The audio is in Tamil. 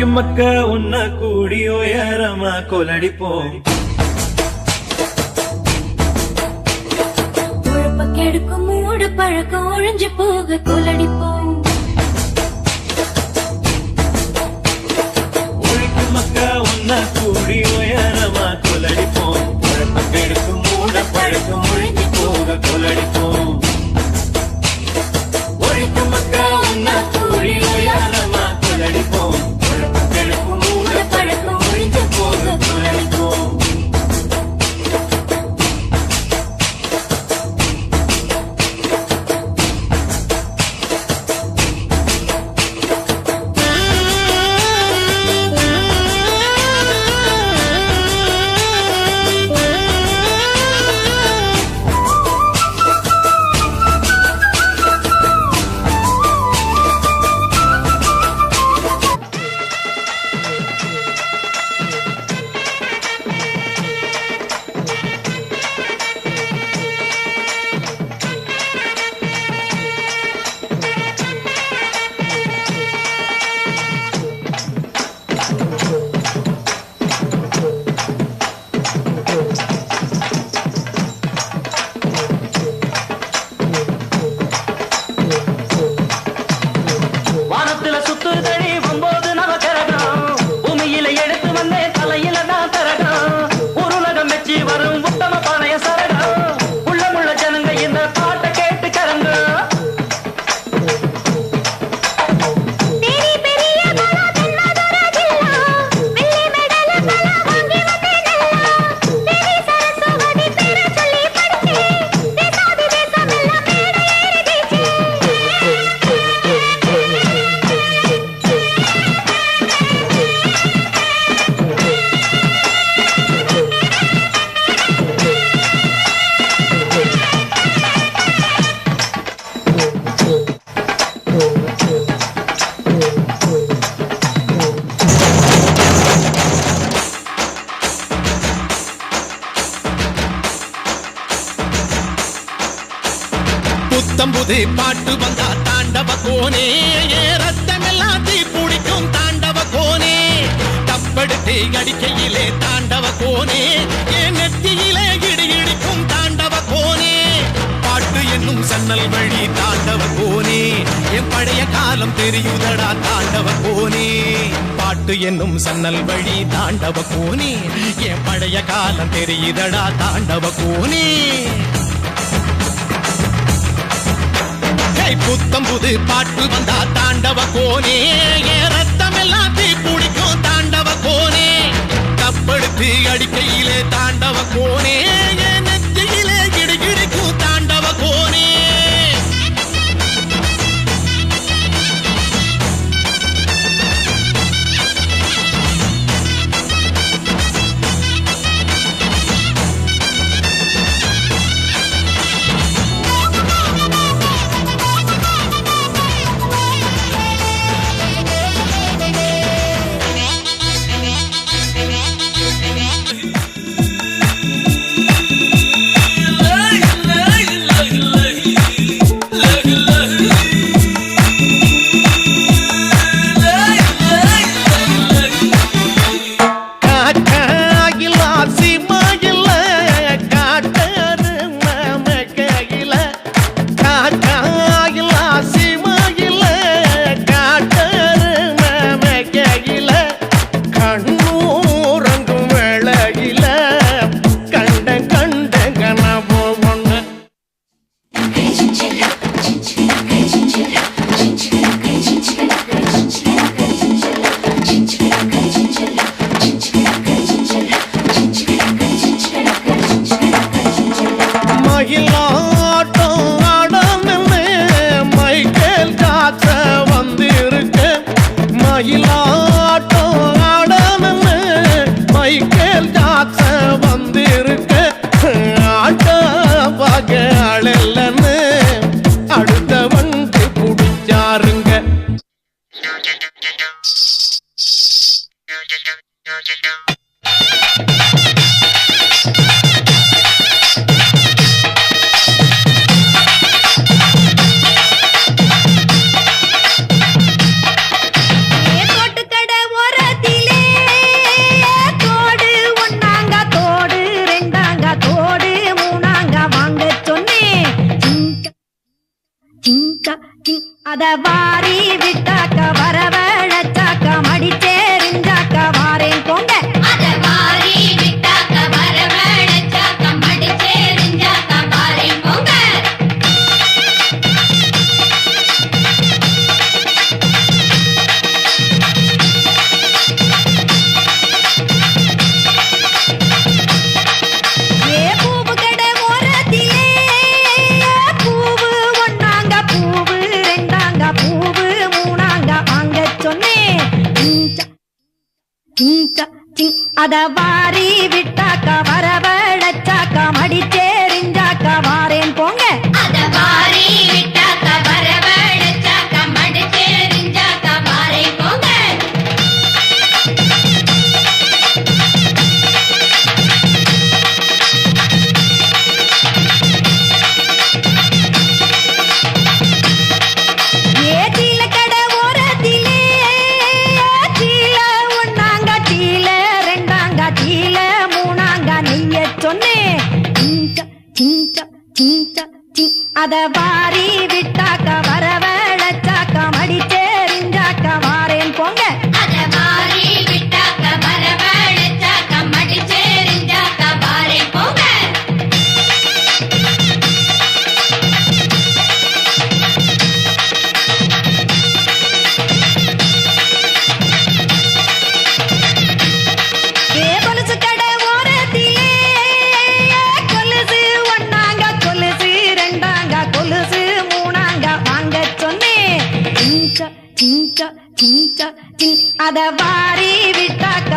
உழைக்கும் மக்க உன்ன கூடி உயரமா கொலடிப்போம். உழப்ப கெடுக்கும் மூடு பழக்கம் ஒழிஞ்சு போக கொலடிப்போம். உழைக்கும் மக்க உன்ன கூடி உயரமா கொலடிப்போம். உழைப்ப கெடுக்கும் மூட பழக்கம் ஒழிஞ்சு போக கொலடிப்போம். உழைக்கும் மக்க உன்ன கூடி உயரமா கொலடிப்போம். உழைப்ப கெடுக்கும் மூட பழக்கம் ஒழிஞ்சு போக கொலடிப்போம். புத்தம்புது பாட்டு வந்தா தாண்டவ கோனே, ரத்தமெல்லாம் தீ பிடிக்கும் தாண்டவ கோனே. தப்படுத்து அடிக்கையிலே தாண்டவ கோனே, என் நெத்தியிலே இடி இடிக்கும் தாண்டவ கோனே. பாட்டு என்னும் சன்னல் வழி தாண்டவ கோனே, என் பழைய காலம் தெரியுதடா தாண்டவ கோனே. பாட்டு என்னும் சன்னல் வழி தாண்டவ கோனே, என் பழைய காலம் தெரியுதடா தாண்டவ கோனே. புத்தம்புது பாட்டு வந்தா தாண்டவ கோனே, ரத்தம் எல்லாம் தீ பிடிக்கும் தாண்டவ கோனே. தப்படுத்து அடிக்கையிலே தாண்டவ கோனே, நெத்தியிலே கிடுகிடுக்கும் தாண்டவ கோனே. தோட்டுக்கடை ஓர வாரி விட்டாக்க வரவழைச்சாக்க மடிச்சேரிஞ்சாக்க வாரேன் போங்க அத வாரி விட்டாக்க வரவழைச்சாக்க மடிச்சேரிஞ்சாக்க வாரேன் போங்க ஏ பூவு கடை ஓரத்திலே பூவு ஒண்ணாங்க பூவு ரெண்டாங்க பூவு மூணாங்க வாங்க சொன்னேன் அத வாரி விட்டாக்க வரவழைச்சாக்க மடிச்சேரிஞ்சாக்க வாரேன் போங்க அத வாரி விட்டாக்க வரவழைச்சாக்க மடிச்சேரிஞ்சாக்க வாரேன் போங்க ஏ சீல கடை ஓரத்திலே சீல ஒண்ணாங்க சீல ரெண்டாங்க சீல மூணாங்க நெய்ய சொன்னேன் அத வாரி விட்டாக்க வரவழைச்சாக்க மடிச்சேரிஞ்சாக்க வாரேன் போங்க அத வாரி விட்டாக்க வரவழைச்சாக்க மடிச்சேரிஞ்சாக்க வாரேன் போங்க ஏ கொலுசு கடை ஓரத்திலே கொலுசு ஒண்ணாங்க கொலுசு ரெண்டாங்க கொலுசு மூணாங்க வாங்க சொன்னேன் அத வாரி விட்டாக்க